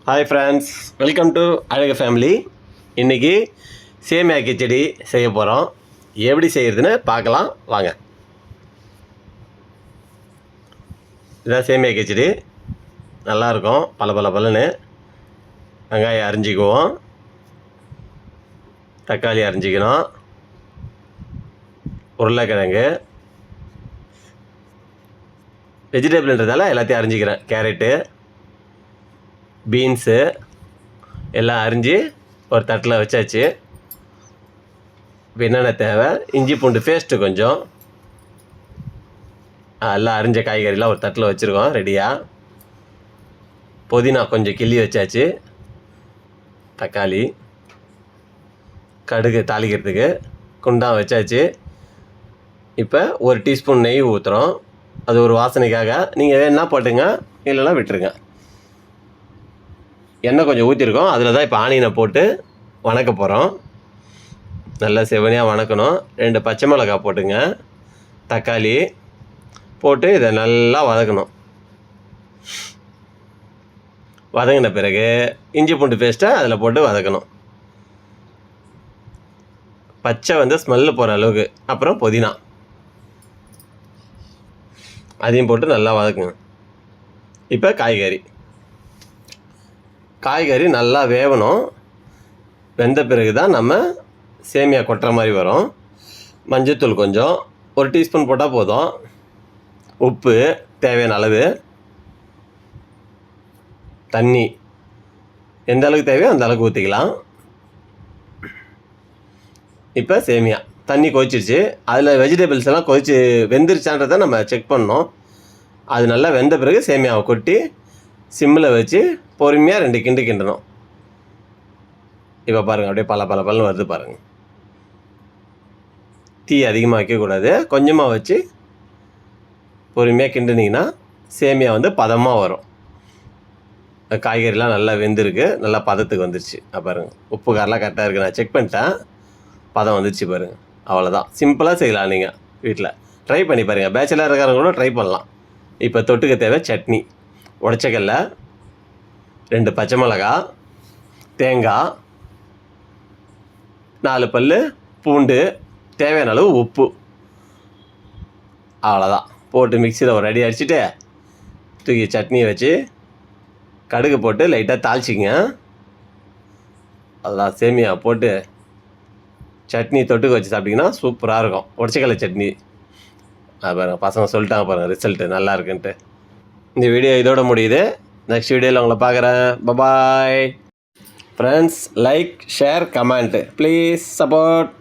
Hi friends, welcome to அழகு family. இன்றைக்கி சேமியா கிச்சடி செய்ய போகிறோம். எப்படி செய்கிறதுன்னு பார்க்கலாம் வாங்க. இதான் சேமியா கிச்சடி. நல்லாயிருக்கும், பலன்னு. வெங்காயம் அரிஞ்சிக்குவோம், தக்காளி அரிஞ்சிக்கணும், உருளைக்கிழங்கு, வெஜிடபிள்ன்றதால எல்லாத்தையும் அரிஞ்சிக்கிறேன். கேரட்டு, பீன்ஸு எல்லாம் அரிஞ்சு ஒரு தட்டில் வச்சாச்சு. இப்போ என்னென்ன தேவை, இஞ்சி பூண்டு பேஸ்ட்டு கொஞ்சம், எல்லாம் அரிஞ்ச காய்கறிலாம் ஒரு தட்டில் வச்சுருக்கோம் ரெடியாக. புதினா கொஞ்சம் கிள்ளி வச்சாச்சு, தக்காளி, கடுகு தாளிக்கிறதுக்கு குண்டான் வச்சாச்சு. இப்போ ஒரு டீஸ்பூன் நெய் ஊற்றுறோம், அது ஒரு வாசனைக்காக. நீங்கள் வேணுன்னா போட்டுங்க, இல்லைன்னா விட்டுருங்க. எண்ணெய் கொஞ்சம் ஊற்றிருக்கோம், அதில் தான் இப்போ ஆனியனை போட்டு வணக்க போகிறோம். நல்லா செவனியாக வணக்கணும். 2 பச்சை மிளகாய் போட்டுங்க, தக்காளி போட்டு இதை நல்லா வதக்கணும். வதங்கின பிறகு இஞ்சி பூண்டு பேஸ்ட்டை அதில் போட்டு வதக்கணும். பச்சை ஸ்மெல்லு போகிற அளவுக்கு. அப்புறம் புதினா அதையும் போட்டு நல்லா வதக்குங்க. இப்போ காய்கறி நல்லா வேகணும். வெந்த பிறகு தான் நம்ம சேமியா கொட்டுற மாதிரி வரும். மஞ்சத்தூள் கொஞ்சம், ஒரு டீஸ்பூன் போட்டால் போதும். உப்பு தேவையான அளவு, தண்ணி எந்த அளவுக்கு தேவையோ அந்த அளவுக்கு ஊற்றிக்கலாம். இப்போ சேமியா தண்ணி கொதிச்சிருச்சு. அதில் வெஜிடபிள்ஸ் எல்லாம் கொதிச்சு வெந்துருச்சான்றதை நம்ம செக் பண்ணோம். அது நல்லா வெந்த பிறகு சேமியாவை கொட்டி சிம்மில் வச்சு பொறுமையாக 2 கிண்டு கிண்டணும். இப்போ பாருங்கள், அப்படியே பலன்னு வருது பாருங்கள். தீ அதிகமாக வைக்கக்கூடாது, கொஞ்சமாக வச்சு பொறுமையாக கிண்டுனீங்கன்னா சேமியா பதமாக வரும். காய்கறிலாம் நல்லா வெந்திருக்கு, நல்லா பதத்துக்கு வந்துருச்சு. பாருங்கள், உப்பு காரெலாம் கரெக்டாக இருக்குது. நான் செக் பண்ணிட்டேன், பதம் வந்துருச்சு பாருங்கள். அவ்வளோதான், சிம்பிளாக செய்யலாம். நீங்கள் வீட்டில் ட்ரை பண்ணி பாருங்கள். பேச்சுலர் இருக்கிறவங்க கூட ட்ரை பண்ணலாம். இப்போ தொட்டுக்க தேவை சட்னி, உடச்சக்கல்ல, 2 பச்சை மிளகாய், தேங்காய், 4 பல் பூண்டு, தேவையான அளவு உப்பு. அவ்வளோதான், போட்டு மிக்சியில் ஒரு அடி அடிச்சுட்டு தூக்கி சட்னியை வச்சு கடுகு போட்டு லைட்டாக தாளிச்சிங்க. அதெல்லாம் சேமியா போட்டு சட்னி தொட்டுக்க வச்சு சாப்பிட்டிங்கன்னா சூப்பராக இருக்கும். உடச்சக்கல்லை சட்னி. பாருங்கள், பசங்க சொல்லிட்டாங்க பாருங்கள் ரிசல்ட்டு நல்லா இருக்குன்ட்டு. இந்த வீடியோ இதோட முடியுது. நெக்ஸ்ட் வீடியோவில் உங்களை பார்க்குறேன். Bye bye friends. Like, share, comment please support.